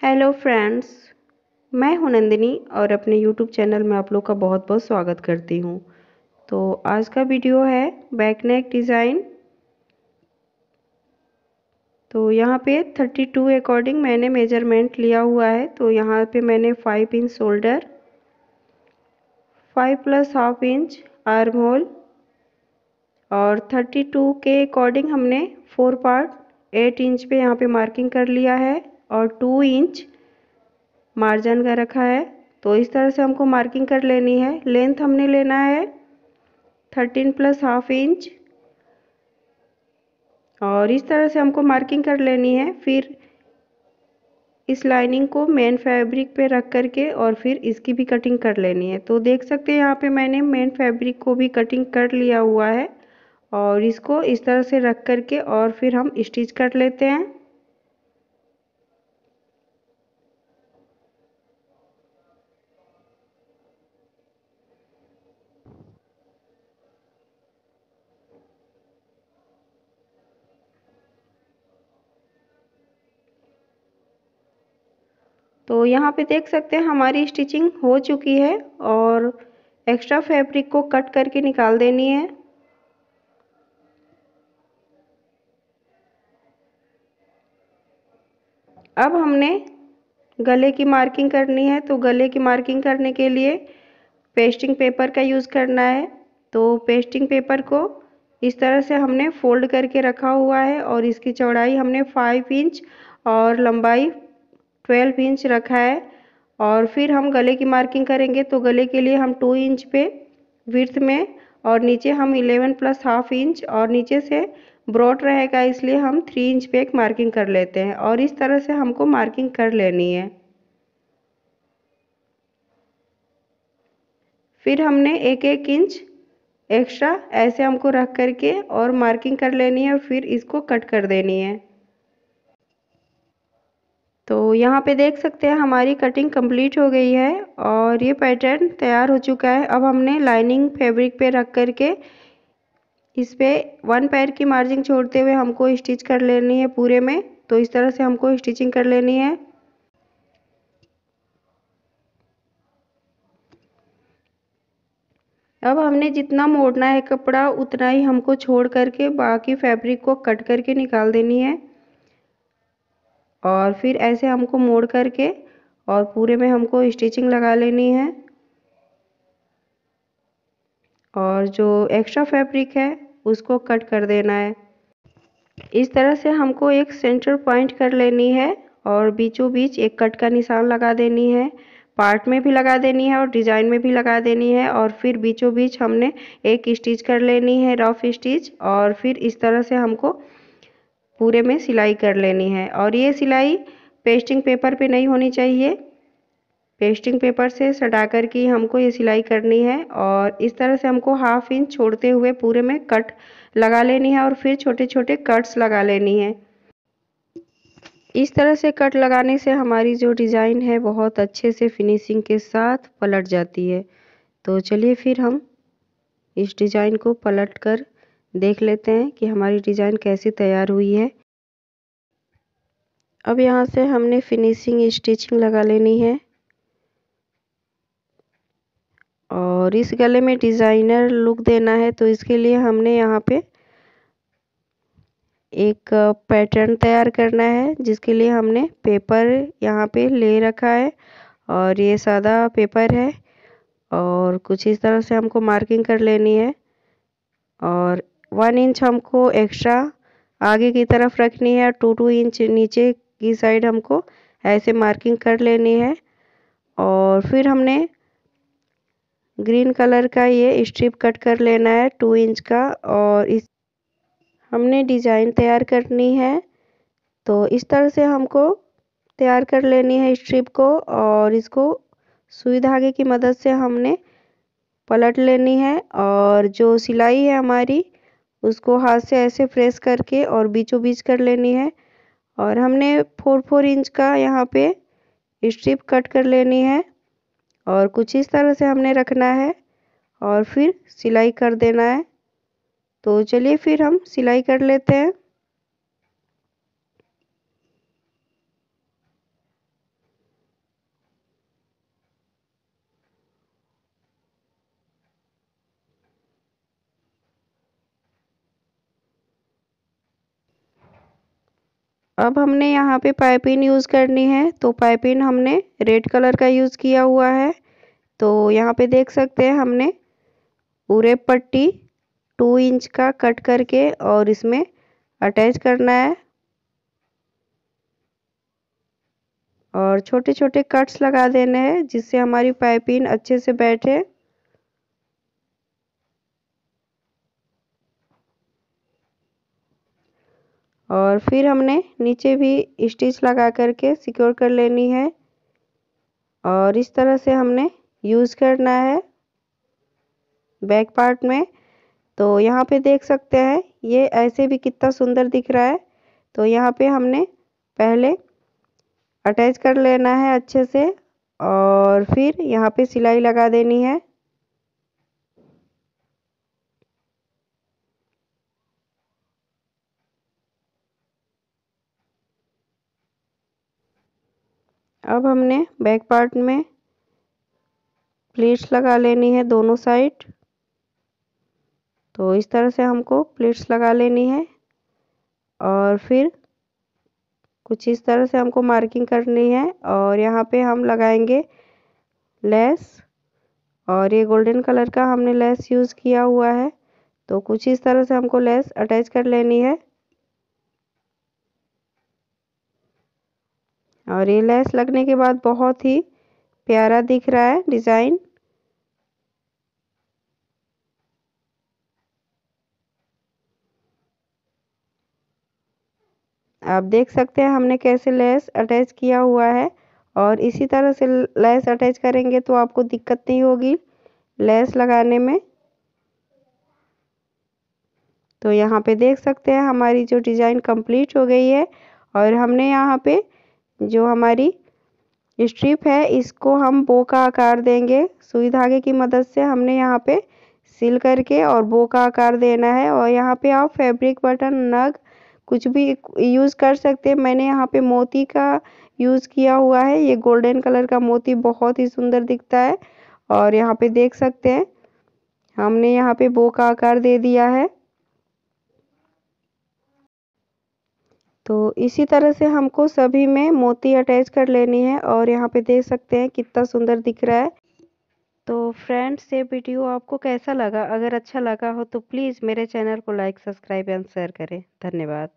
Hello friends, मैं हूं नंदिनी और अपने यूट्यूब चैनल में आप लोग का बहुत बहुत स्वागत करती हूं। तो आज का वीडियो है बैक नेक डिज़ाइन। तो यहाँ पे 32 अकॉर्डिंग मैंने मेजरमेंट लिया हुआ है। तो यहाँ पे मैंने 5 inch shoulder, 5 plus half inch arm hole और 32 के अकॉर्डिंग हमने 4 पार्ट 8 इंच पे यहाँ पे मार्किंग कर लिया है और 2 इंच मार्जिन का रखा है। तो इस तरह से हमको मार्किंग कर लेनी है। लेंथ हमने लेना है 13 प्लस हाफ इंच और इस तरह से हमको मार्किंग कर लेनी है। फिर इस लाइनिंग को मेन फैब्रिक पे रख करके और फिर इसकी भी कटिंग कर लेनी है। तो देख सकते हैं यहाँ पे मैंने मेन फैब्रिक को भी कटिंग कर लिया हुआ है और इसको इस तरह से रख करके और फिर हम स्टिच कर लेते हैं। तो यहाँ पे देख सकते हैं हमारी स्टिचिंग हो चुकी है और एक्स्ट्रा फैब्रिक को कट करके निकाल देनी है। अब हमने गले की मार्किंग करनी है। तो गले की मार्किंग करने के लिए पेस्टिंग पेपर का यूज़ करना है। तो पेस्टिंग पेपर को इस तरह से हमने फोल्ड करके रखा हुआ है और इसकी चौड़ाई हमने 5 इंच और लंबाई 12 इंच रखा है। और फिर हम गले की मार्किंग करेंगे। तो गले के लिए हम 2 इंच पे विड्थ में और नीचे हम 11 प्लस हाफ इंच और नीचे से ब्रॉड रहेगा इसलिए हम 3 इंच पे एक मार्किंग कर लेते हैं और इस तरह से हमको मार्किंग कर लेनी है। फिर हमने एक एक इंच एक्स्ट्रा ऐसे हमको रख करके और मार्किंग कर लेनी है और फिर इसको कट कर देनी है। तो यहाँ पे देख सकते हैं हमारी कटिंग कंप्लीट हो गई है और ये पैटर्न तैयार हो चुका है। अब हमने लाइनिंग फैब्रिक पे रख करके इस पे 1 पैर की मार्जिन छोड़ते हुए हमको स्टिच कर लेनी है पूरे में। तो इस तरह से हमको स्टिचिंग कर लेनी है। अब हमने जितना मोड़ना है कपड़ा उतना ही हमको छोड़ करके बाकी फैब्रिक को कट करके निकाल देनी है और फिर ऐसे हमको मोड़ करके और पूरे में हमको स्टिचिंग लगा लेनी है और जो एक्स्ट्रा फैब्रिक है उसको कट कर देना है। इस तरह से हमको एक सेंटर पॉइंट कर लेनी है और बीचों बीच एक कट का निशान लगा देनी है। पार्ट में भी लगा देनी है और डिजाइन में भी लगा देनी है और फिर बीचों बीच हमने एक स्टिच कर लेनी है रफ स्टिच और फिर इस तरह से हमको पूरे में सिलाई कर लेनी है। और ये सिलाई पेस्टिंग पेपर पे नहीं होनी चाहिए, पेस्टिंग पेपर से सटा कर के हमको ये सिलाई करनी है और इस तरह से हमको हाफ इंच छोड़ते हुए पूरे में कट लगा लेनी है और फिर छोटे छोटे कट्स लगा लेनी है। इस तरह से कट लगाने से हमारी जो डिज़ाइन है बहुत अच्छे से फिनिशिंग के साथ पलट जाती है। तो चलिए फिर हम इस डिज़ाइन को पलट कर देख लेते हैं कि हमारी डिज़ाइन कैसे तैयार हुई है। अब यहाँ से हमने फिनिशिंग स्टिचिंग लगा लेनी है और इस गले में डिज़ाइनर लुक देना है। तो इसके लिए हमने यहाँ पे एक पैटर्न तैयार करना है जिसके लिए हमने पेपर यहाँ पे ले रखा है और ये सादा पेपर है और कुछ इस तरह से हमको मार्किंग कर लेनी है और 1 इंच हमको एक्स्ट्रा आगे की तरफ रखनी है। 2 इंच नीचे की साइड हमको ऐसे मार्किंग कर लेनी है और फिर हमने ग्रीन कलर का ये स्ट्रिप कट कर लेना है 2 इंच का और इस हमने डिज़ाइन तैयार करनी है। तो इस तरह से हमको तैयार कर लेनी है स्ट्रिप को और इसको सुई धागे की मदद से हमने पलट लेनी है और जो सिलाई है हमारी उसको हाथ से ऐसे प्रेस करके और बीचों बीच कर लेनी है और हमने 4 इंच का यहाँ पे स्ट्रिप कट कर लेनी है और कुछ इस तरह से हमने रखना है और फिर सिलाई कर देना है। तो चलिए फिर हम सिलाई कर लेते हैं। अब हमने यहाँ पे पाइपिंग यूज़ करनी है, तो पाइपिंग हमने रेड कलर का यूज़ किया हुआ है। तो यहाँ पे देख सकते हैं हमने पूरे पट्टी 2 इंच का कट करके और इसमें अटैच करना है और छोटे छोटे कट्स लगा देने हैं जिससे हमारी पाइपिंग अच्छे से बैठे। और फिर हमने नीचे भी स्टिच लगा करके सिक्योर कर लेनी है और इस तरह से हमने यूज़ करना है बैक पार्ट में। तो यहाँ पे देख सकते हैं ये ऐसे भी कितना सुंदर दिख रहा है। तो यहाँ पे हमने पहले अटैच कर लेना है अच्छे से और फिर यहाँ पे सिलाई लगा देनी है। अब हमने बैक पार्ट में प्लीट्स लगा लेनी है दोनों साइड। तो इस तरह से हमको प्लीट्स लगा लेनी है और फिर कुछ इस तरह से हमको मार्किंग करनी है और यहाँ पे हम लगाएंगे लेस और ये गोल्डन कलर का हमने लेस यूज़ किया हुआ है। तो कुछ इस तरह से हमको लेस अटैच कर लेनी है और ये लेस लगने के बाद बहुत ही प्यारा दिख रहा है डिज़ाइन। आप देख सकते हैं हमने कैसे लेस अटैच किया हुआ है और इसी तरह से लेस अटैच करेंगे तो आपको दिक्कत नहीं होगी लेस लगाने में। तो यहाँ पे देख सकते हैं हमारी जो डिज़ाइन कंप्लीट हो गई है और हमने यहाँ पे जो हमारी स्ट्रिप है इसको हम बो का आकार देंगे। सुई धागे की मदद से हमने यहाँ पे सिल करके और बो का आकार देना है और यहाँ पे आप फैब्रिक बटन नग कुछ भी यूज़ कर सकते हैं। मैंने यहाँ पे मोती का यूज़ किया हुआ है। ये गोल्डन कलर का मोती बहुत ही सुंदर दिखता है और यहाँ पे देख सकते हैं हमने यहाँ पे बो का आकार दे दिया है। तो इसी तरह से हमको सभी में मोती अटैच कर लेनी है और यहाँ पे देख सकते हैं कितना सुंदर दिख रहा है। तो फ्रेंड्स ये वीडियो आपको कैसा लगा? अगर अच्छा लगा हो तो प्लीज़ मेरे चैनल को लाइक सब्सक्राइब एंड शेयर करें। धन्यवाद।